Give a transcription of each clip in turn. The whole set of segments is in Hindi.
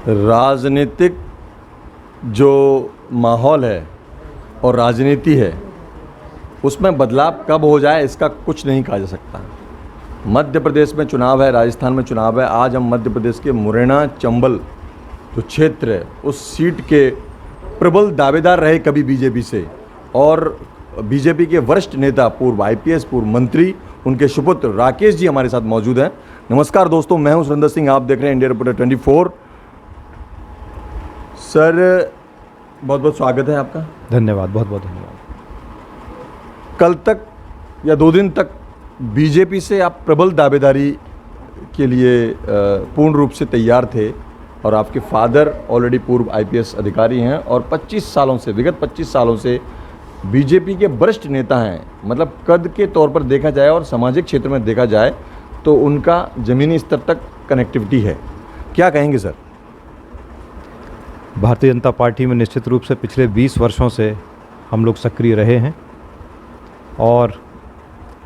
राजनीतिक जो माहौल है और राजनीति है उसमें बदलाव कब हो जाए इसका कुछ नहीं कहा जा सकता। मध्य प्रदेश में चुनाव है, राजस्थान में चुनाव है। आज हम मध्य प्रदेश के मुरैना चंबल जो क्षेत्र है उस सीट के प्रबल दावेदार रहे कभी बीजेपी से, और बीजेपी के वरिष्ठ नेता पूर्व आईपीएस पूर्व मंत्री उनके सुपुत्र राकेश जी हमारे साथ मौजूद हैं। नमस्कार दोस्तों, मैं हूं सुरेंद्र सिंह, आप देख रहे हैं इंडिया रिपोर्टर 24। सर बहुत बहुत स्वागत है आपका। धन्यवाद, बहुत बहुत धन्यवाद। कल तक या 2 दिन तक बीजेपी से आप प्रबल दावेदारी के लिए पूर्ण रूप से तैयार थे, और आपके फादर ऑलरेडी पूर्व आईपीएस अधिकारी हैं और 25 सालों से, विगत 25 सालों से बीजेपी के वरिष्ठ नेता हैं। मतलब कद के तौर पर देखा जाए और सामाजिक क्षेत्र में देखा जाए तो उनका ज़मीनी स्तर तक कनेक्टिविटी है। क्या कहेंगे सर? भारतीय जनता पार्टी में निश्चित रूप से पिछले 20 वर्षों से हम लोग सक्रिय रहे हैं, और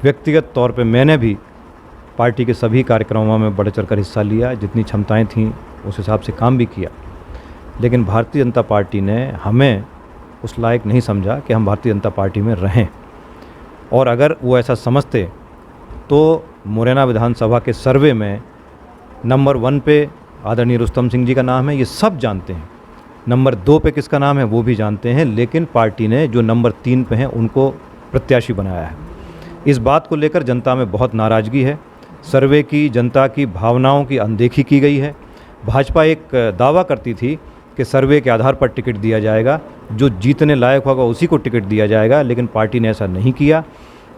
व्यक्तिगत तौर पे मैंने भी पार्टी के सभी कार्यक्रमों में बढ़ चढ़कर हिस्सा लिया, जितनी क्षमताएं थीं उस हिसाब से काम भी किया। लेकिन भारतीय जनता पार्टी ने हमें उस लायक नहीं समझा कि हम भारतीय जनता पार्टी में रहें, और अगर वो ऐसा समझते तो मुरैना विधानसभा के सर्वे में नंबर 1 पे आदरणीय रुस्तम सिंह जी का नाम है, ये सब जानते हैं। नंबर 2 पे किसका नाम है वो भी जानते हैं, लेकिन पार्टी ने जो नंबर 3 पे हैं उनको प्रत्याशी बनाया है। इस बात को लेकर जनता में बहुत नाराज़गी है। सर्वे की, जनता की भावनाओं की अनदेखी की गई है। भाजपा एक दावा करती थी कि सर्वे के आधार पर टिकट दिया जाएगा, जो जीतने लायक होगा उसी को टिकट दिया जाएगा, लेकिन पार्टी ने ऐसा नहीं किया।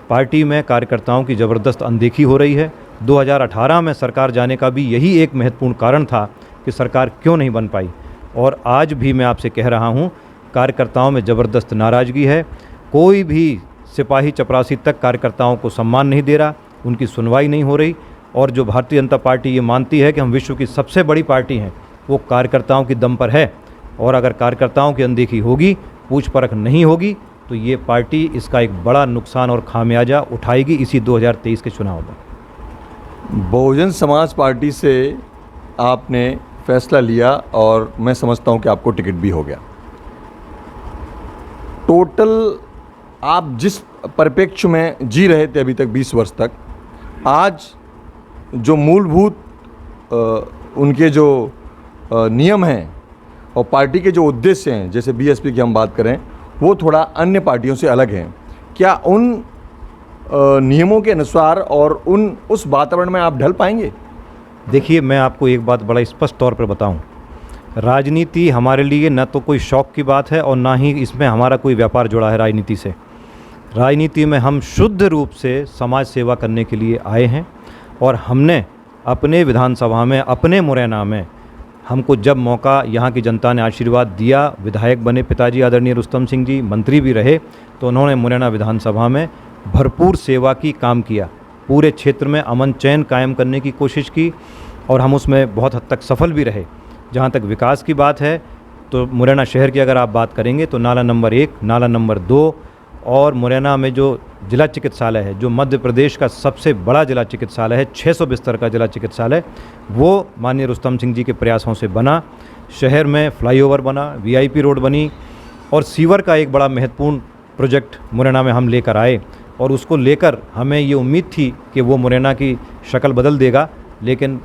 पार्टी में कार्यकर्ताओं की ज़बरदस्त अनदेखी हो रही है। 2018 में सरकार जाने का भी यही एक महत्वपूर्ण कारण था कि सरकार क्यों नहीं बन पाई, और आज भी मैं आपसे कह रहा हूँ कार्यकर्ताओं में ज़बरदस्त नाराज़गी है। कोई भी सिपाही चपरासी तक कार्यकर्ताओं को सम्मान नहीं दे रहा, उनकी सुनवाई नहीं हो रही। और जो भारतीय जनता पार्टी ये मानती है कि हम विश्व की सबसे बड़ी पार्टी हैं, वो कार्यकर्ताओं की दम पर है, और अगर कार्यकर्ताओं की अनदेखी होगी, पूछ परख नहीं होगी, तो ये पार्टी इसका एक बड़ा नुकसान और खामियाजा उठाएगी इसी 2023 के चुनाव में। बहुजन समाज पार्टी से आपने फैसला लिया और मैं समझता हूं कि आपको टिकट भी हो गया। टोटल आप जिस परिप्रेक्ष्य में जी रहे थे अभी तक 20 वर्ष तक, आज जो मूलभूत उनके जो नियम हैं और पार्टी के जो उद्देश्य हैं, जैसे बीएसपी की हम बात करें, वो थोड़ा अन्य पार्टियों से अलग हैं। क्या उन नियमों के अनुसार और उस वातावरण में आप ढल पाएंगे? देखिए, मैं आपको एक बात बड़ा स्पष्ट तौर पर बताऊं, राजनीति हमारे लिए न तो कोई शौक की बात है और ना ही इसमें हमारा कोई व्यापार जुड़ा है राजनीति से। राजनीति में हम शुद्ध रूप से समाज सेवा करने के लिए आए हैं, और हमने अपने विधानसभा में, अपने मुरैना में, हमको जब मौका यहाँ की जनता ने आशीर्वाद दिया, विधायक बने पिताजी आदरणीय रुस्तम सिंह जी, मंत्री भी रहे, तो उन्होंने मुरैना विधानसभा में भरपूर सेवा की, काम किया। पूरे क्षेत्र में अमन चैन कायम करने की कोशिश की, और हम उसमें बहुत हद तक सफल भी रहे। जहाँ तक विकास की बात है तो मुरैना शहर की अगर आप बात करेंगे तो नाला नंबर 1, नाला नंबर 2, और मुरैना में जो जिला चिकित्सालय है, जो मध्य प्रदेश का सबसे बड़ा जिला चिकित्सालय है, 600 बिस्तर का जिला चिकित्सालय, वो माननीय रुस्तम सिंह जी के प्रयासों से बना। शहर में फ्लाईओवर बना, वीआईपी रोड बनी, और सीवर का एक बड़ा महत्वपूर्ण प्रोजेक्ट मुरैना में हम लेकर आए, और उसको लेकर हमें ये उम्मीद थी कि वो मुरैना की शक्ल बदल देगा। लेकिन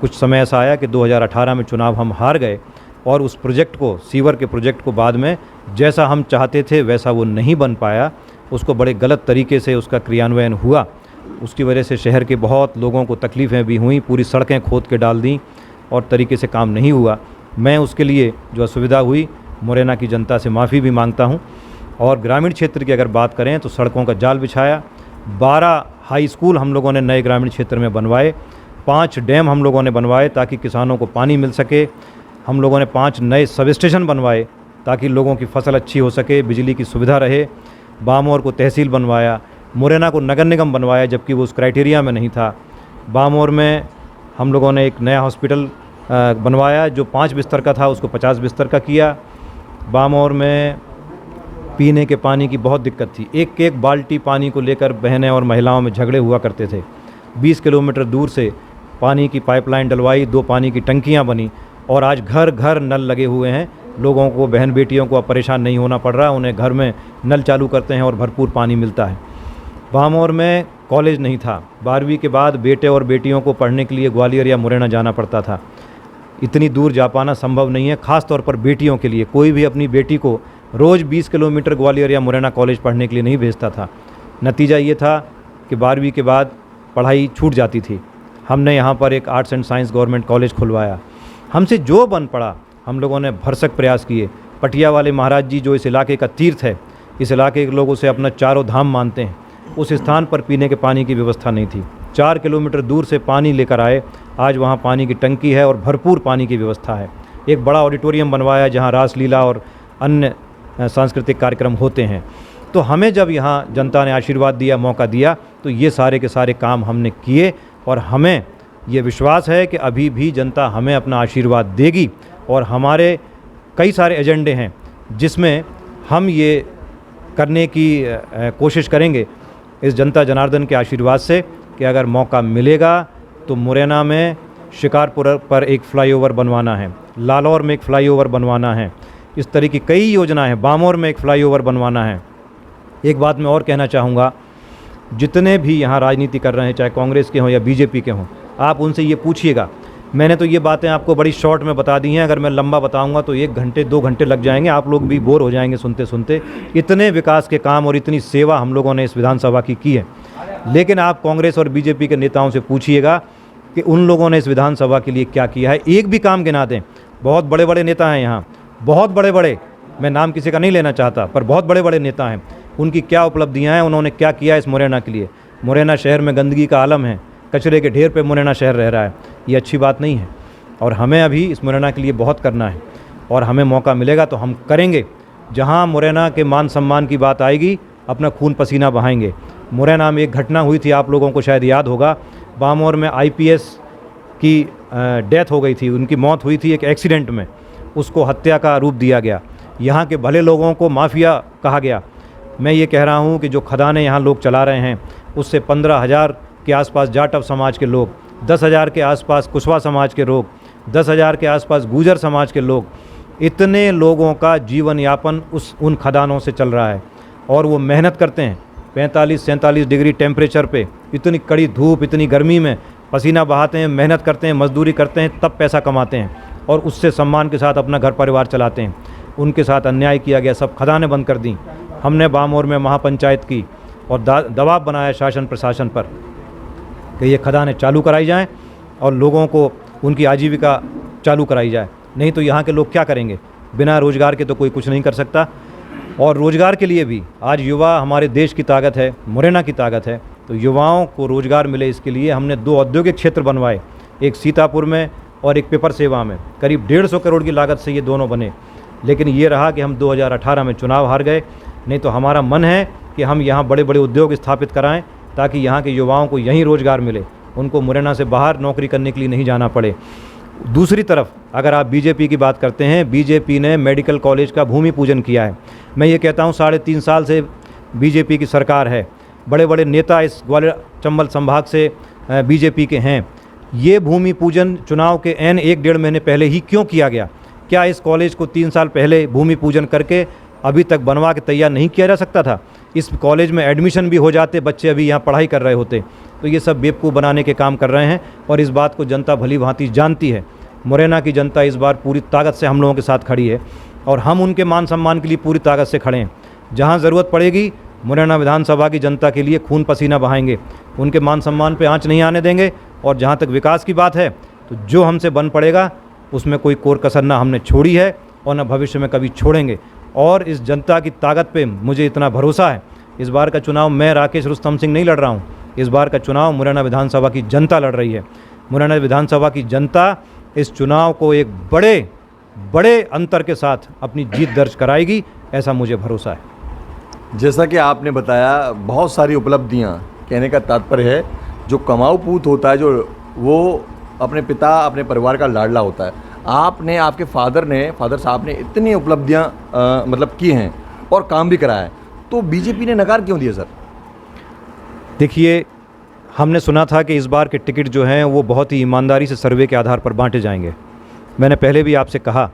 कुछ समय ऐसा आया कि 2018 में चुनाव हम हार गए, और उस प्रोजेक्ट को, सीवर के प्रोजेक्ट को, बाद में जैसा हम चाहते थे वैसा वो नहीं बन पाया। उसको बड़े गलत तरीके से उसका क्रियान्वयन हुआ। उसकी वजह से शहर के बहुत लोगों को तकलीफ़ें भी हुई, पूरी सड़कें खोद के डाल दी, और तरीके से काम नहीं हुआ। मैं उसके लिए जो असुविधा हुई, मुरैना की जनता से माफ़ी भी मांगता हूँ। और ग्रामीण क्षेत्र की अगर बात करें तो सड़कों का जाल बिछाया, 12 हाई स्कूल हम लोगों ने नए ग्रामीण क्षेत्र में बनवाए, 5 डैम हम लोगों ने बनवाए ताकि किसानों को पानी मिल सके। हम लोगों ने 5 नए सब स्टेशन बनवाए ताकि लोगों की फसल अच्छी हो सके, बिजली की सुविधा रहे। बामोर को तहसील बनवाया, मुरैना को नगर निगम बनवाया, जबकि वो उस क्राइटेरिया में नहीं था। बामोर में हम लोगों ने एक नया हॉस्पिटल बनवाया, जो 5 बिस्तर का था उसको 50 बिस्तर का किया। बामोर में पीने के पानी की बहुत दिक्कत थी, एक एक बाल्टी पानी को लेकर बहनें और महिलाओं में झगड़े हुआ करते थे। 20 किलोमीटर दूर से पानी की पाइपलाइन डलवाई, 2 पानी की टंकियां बनी, और आज घर घर नल लगे हुए हैं। लोगों को, बहन बेटियों को अब परेशान नहीं होना पड़ रहा, उन्हें घर में नल चालू करते हैं और भरपूर पानी मिलता है। भामोर में कॉलेज नहीं था, 12वीं के बाद बेटे और बेटियों को पढ़ने के लिए ग्वालियर या मुरैना जाना पड़ता था। इतनी दूर जा पाना संभव नहीं है, ख़ास तौर पर बेटियों के लिए। कोई भी अपनी बेटी को रोज़ 20 किलोमीटर ग्वालियर या मुरैना कॉलेज पढ़ने के लिए नहीं भेजता था। नतीजा ये था कि 12वीं के बाद पढ़ाई छूट जाती थी। हमने यहाँ पर एक arts and science government college खुलवाया। हमसे जो बन पड़ा हम लोगों ने भरसक प्रयास किए। पटिया वाले महाराज जी, जो इस इलाके का तीर्थ है, इस इलाके के लोग उसे अपना चारों धाम मानते हैं, उस स्थान पर पीने के पानी की व्यवस्था नहीं थी। 4 किलोमीटर दूर से पानी लेकर आए। आज वहाँ पानी की टंकी है और भरपूर पानी की व्यवस्था है। एक बड़ा ऑडिटोरियम बनवाया जहाँ रासलीला और अन्य सांस्कृतिक कार्यक्रम होते हैं। तो हमें जब यहाँ जनता ने आशीर्वाद दिया, मौका दिया, तो ये सारे के सारे काम हमने किए और हमें ये विश्वास है कि अभी भी जनता हमें अपना आशीर्वाद देगी। और हमारे कई सारे एजेंडे हैं जिसमें हम ये करने की कोशिश करेंगे इस जनता जनार्दन के आशीर्वाद से कि अगर मौका मिलेगा तो मुरैना में शिकारपुर पर एक फ्लाईओवर बनवाना है, लालौर में एक फ्लाईओवर बनवाना है, इस तरह की कई योजनाएं हैं, बामोर में एक फ्लाईओवर बनवाना है। एक बात मैं और कहना चाहूँगा, जितने भी यहाँ राजनीति कर रहे हैं, चाहे कांग्रेस के हों या बीजेपी के हों, आप उनसे ये पूछिएगा। मैंने तो ये बातें आपको बड़ी शॉर्ट में बता दी हैं, अगर मैं लंबा बताऊंगा तो 1 घंटे 2 घंटे लग जाएंगे, आप लोग भी बोर हो जाएंगे सुनते सुनते। इतने विकास के काम और इतनी सेवा हम लोगों ने इस विधानसभा की है। लेकिन आप कांग्रेस और बीजेपी के नेताओं से पूछिएगा कि उन लोगों ने इस विधानसभा के लिए क्या किया है। एक भी काम गिना दें। बहुत बड़े बड़े नेता हैं यहाँ, बहुत बड़े बड़े, मैं नाम किसी का नहीं लेना चाहता, पर बहुत बड़े बड़े नेता हैं। उनकी क्या उपलब्धियाँ हैं, उन्होंने क्या किया इस मुरैना के लिए। मुरैना शहर में गंदगी का आलम है, कचरे के ढेर पे मुरैना शहर रह रहा है। ये अच्छी बात नहीं है और हमें अभी इस मुरैना के लिए बहुत करना है और हमें मौका मिलेगा तो हम करेंगे। जहाँ मुरैना के मान सम्मान की बात आएगी, अपना खून पसीना बहाएंगे। मुरैना में एक घटना हुई थी, आप लोगों को शायद याद होगा, बामोर में IPS की डेथ हो गई थी, उनकी मौत हुई थी एक एक्सीडेंट में, उसको हत्या का रूप दिया गया। यहाँ के भले लोगों को माफिया कहा गया। मैं ये कह रहा हूँ कि जो खदानें यहाँ लोग चला रहे हैं, उससे 15,000 के आसपास जाटव समाज के लोग, 10,000 के आसपास कुशवा समाज के लोग, 10,000 के आसपास गुर्जर समाज के लोग, इतने लोगों का जीवन यापन उन खदानों से चल रहा है। और वो मेहनत करते हैं 45-47 डिग्री टेम्परेचर पे, इतनी कड़ी धूप, इतनी गर्मी में पसीना बहाते हैं, मेहनत करते हैं, मजदूरी करते हैं, तब पैसा कमाते हैं और उससे सम्मान के साथ अपना घर परिवार चलाते हैं। उनके साथ अन्याय किया गया, सब खदानें बंद कर दी। हमने बामोर में महापंचायत की और दबाव बनाया शासन प्रशासन पर कि ये खदानें चालू कराई जाएं और लोगों को उनकी आजीविका चालू कराई जाए। नहीं तो यहाँ के लोग क्या करेंगे? बिना रोज़गार के तो कोई कुछ नहीं कर सकता। और रोज़गार के लिए भी आज युवा हमारे देश की ताकत है, मुरैना की ताकत है। तो युवाओं को रोज़गार मिले, इसके लिए हमने 2 औद्योगिक क्षेत्र बनवाए, एक सीतापुर में और एक पेपर सेवा में। करीब 150 करोड़ की लागत से ये दोनों बने। लेकिन ये रहा कि हम 2018 में चुनाव हार गए। नहीं तो हमारा मन है कि हम यहाँ बड़े बड़े उद्योग स्थापित कराएं ताकि यहाँ के युवाओं को यहीं रोज़गार मिले, उनको मुरैना से बाहर नौकरी करने के लिए नहीं जाना पड़े। दूसरी तरफ अगर आप बीजेपी की बात करते हैं, बीजेपी ने मेडिकल कॉलेज का भूमि पूजन किया है। मैं ये कहता हूँ 3.5 साल से बीजेपी की सरकार है, बड़े बड़े नेता इस ग्वालियर चंबल संभाग से बीजेपी के हैं। ये भूमि पूजन चुनाव के 1-1.5 महीने पहले ही क्यों किया गया? क्या इस कॉलेज को 3 साल पहले भूमि पूजन करके अभी तक बनवा के तैयार नहीं किया जा सकता था? इस कॉलेज में एडमिशन भी हो जाते, बच्चे अभी यहाँ पढ़ाई कर रहे होते। तो ये सब बेवकूफ़ बनाने के काम कर रहे हैं और इस बात को जनता भली भांति जानती है। मुरैना की जनता इस बार पूरी ताकत से हम लोगों के साथ खड़ी है और हम उनके मान सम्मान के लिए पूरी ताकत से खड़े हैं। जहाँ ज़रूरत पड़ेगी मुरैना विधानसभा की जनता के लिए खून पसीना बहाएंगे, उनके मान सम्मान पे आँच नहीं आने देंगे। और जहाँ तक विकास की बात है तो जो हमसे बन पड़ेगा उसमें कोई कोर कसर ना हमने छोड़ी है और न भविष्य में कभी छोड़ेंगे। और इस जनता की ताकत पे मुझे इतना भरोसा है। इस बार का चुनाव मैं राकेश रुस्तम सिंह नहीं लड़ रहा हूँ, इस बार का चुनाव मुरैना विधानसभा की जनता लड़ रही है। मुरैना विधानसभा की जनता इस चुनाव को एक बड़े अंतर के साथ अपनी जीत दर्ज कराएगी, ऐसा मुझे भरोसा है। जैसा कि आपने बताया, बहुत सारी उपलब्धियां, कहने का तात्पर्य है जो कमाऊ पूत होता है, जो वो अपने पिता अपने परिवार का लाडला होता है। आपने, आपके फादर साहब ने इतनी उपलब्धियां मतलब की हैं और काम भी कराया है, तो बीजेपी ने नकार क्यों दिया सर? देखिए, हमने सुना था कि इस बार के टिकट जो हैं वो बहुत ही ईमानदारी से सर्वे के आधार पर बांटे जाएंगे। मैंने पहले भी आपसे कहा,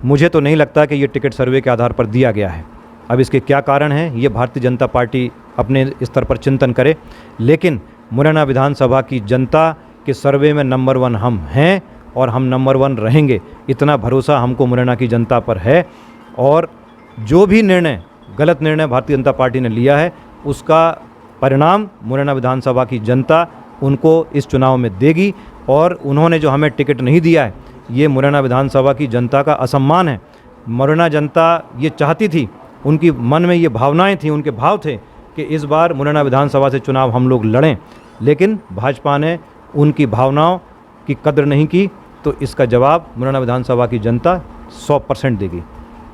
मुझे तो नहीं लगता कि ये टिकट सर्वे के आधार पर दिया गया है। अब इसके क्या कारण हैं ये भारतीय जनता पार्टी अपने स्तर पर चिंतन करे, लेकिन मुरैना विधानसभा की जनता के सर्वे में नंबर 1 हम हैं और हम नंबर 1 रहेंगे। इतना भरोसा हमको मुरैना की जनता पर है और जो भी निर्णय, गलत निर्णय भारतीय जनता पार्टी ने लिया है उसका परिणाम मुरैना विधानसभा की जनता उनको इस चुनाव में देगी। और उन्होंने जो हमें टिकट नहीं दिया है ये मुरैना विधानसभा की जनता का असम्मान है। मुरैना जनता ये चाहती थी, उनकी मन में ये भावनाएं थी, उनके भाव थे कि इस बार मुरैना विधानसभा से चुनाव हम लोग लड़ें, लेकिन भाजपा ने उनकी भावनाओं की कद्र नहीं की। तो इसका जवाब मुरैना विधानसभा की जनता 100% देगी।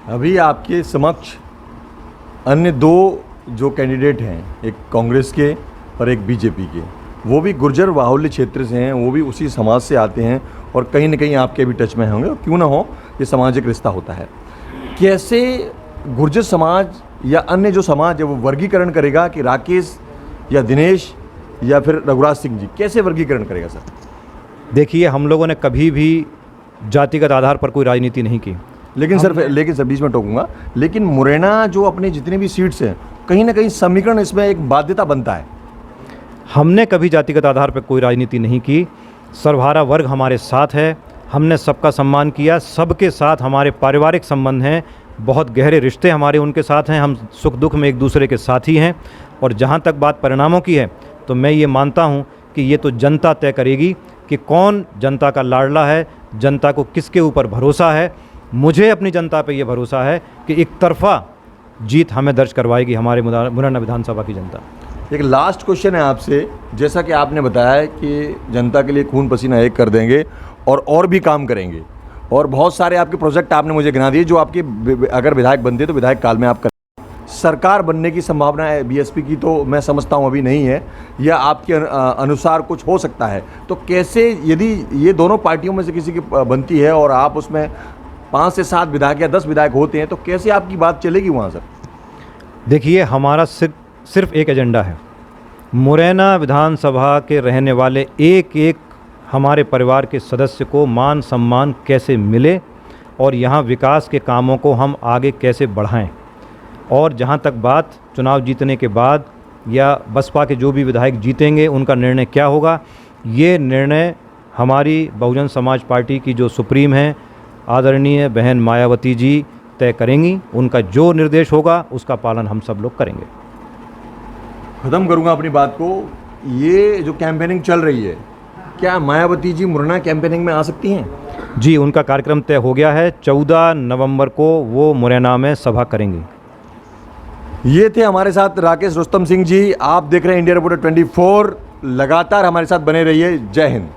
अभी आपके समक्ष अन्य 2 जो कैंडिडेट हैं, एक कांग्रेस के और एक बीजेपी के, वो भी गुर्जर बाहुल्य क्षेत्र से हैं, वो भी उसी समाज से आते हैं और कहीं ना कहीं आपके भी टच में होंगे, और क्यों ना हो, ये सामाजिक रिश्ता होता है। कैसे गुर्जर समाज या अन्य जो समाज है वो वर्गीकरण करेगा कि राकेश या दिनेश या फिर रघुराज सिंह जी, कैसे वर्गीकरण करेगा सर? देखिए, हम लोगों ने कभी भी जातिगत आधार पर कोई राजनीति नहीं की। लेकिन सर बीच में टोकूंगा, लेकिन मुरैना जो अपने जितने भी सीट्स हैं, कहीं ना कहीं समीकरण इसमें एक बाध्यता बनता है। हमने कभी जातिगत आधार पर कोई राजनीति नहीं की। सर्वहारा वर्ग हमारे साथ है, हमने सबका सम्मान किया, सबके साथ हमारे पारिवारिक संबंध हैं, बहुत गहरे रिश्ते हमारे उनके साथ हैं, हम सुख दुख में एक दूसरे के साथी हैं। और जहाँ तक बात परिणामों की है तो मैं ये मानता हूँ कि ये तो जनता तय करेगी कि कौन जनता का लाडला है, जनता को किसके ऊपर भरोसा है। मुझे अपनी जनता पे ये भरोसा है कि एक तरफा जीत हमें दर्ज करवाएगी हमारे मुरैना विधानसभा की जनता। एक लास्ट क्वेश्चन है आपसे, जैसा कि आपने बताया है कि जनता के लिए खून पसीना एक कर देंगे और भी काम करेंगे, और बहुत सारे आपके प्रोजेक्ट आपने मुझे गिना दिए जो आपके अगर विधायक बनते तो विधायक काल में आप करें। सरकार बनने की संभावना है बीएसपी की, तो मैं समझता हूँ अभी नहीं है, या आपके अनुसार कुछ हो सकता है। तो कैसे, यदि ये दोनों पार्टियों में से किसी की बनती है और आप उसमें 5 से 7 विधायक या 10 विधायक होते हैं, तो कैसे आपकी बात चलेगी वहाँ सर? देखिए, हमारा सिर्फ एक एजेंडा है, मुरैना विधानसभा के रहने वाले एक एक हमारे परिवार के सदस्य को मान सम्मान कैसे मिले और यहाँ विकास के कामों को हम आगे कैसे बढ़ाएं। और जहाँ तक बात चुनाव जीतने के बाद या बसपा के जो भी विधायक जीतेंगे उनका निर्णय क्या होगा, ये निर्णय हमारी बहुजन समाज पार्टी की जो सुप्रीम हैं आदरणीय बहन मायावती जी तय करेंगी। उनका जो निर्देश होगा उसका पालन हम सब लोग करेंगे। ख़त्म करूँगा अपनी बात को, ये जो कैंपेनिंग चल रही है, क्या मायावती जी मुरैना कैंपेनिंग में आ सकती हैं? जी, उनका कार्यक्रम तय हो गया है, 14 नवंबर को वो मुरैना में सभा करेंगी। ये थे हमारे साथ राकेश रुस्तम सिंह जी। आप देख रहे हैं इंडिया रिपोर्टर 24। लगातार हमारे साथ बने रहिए। जय हिंद।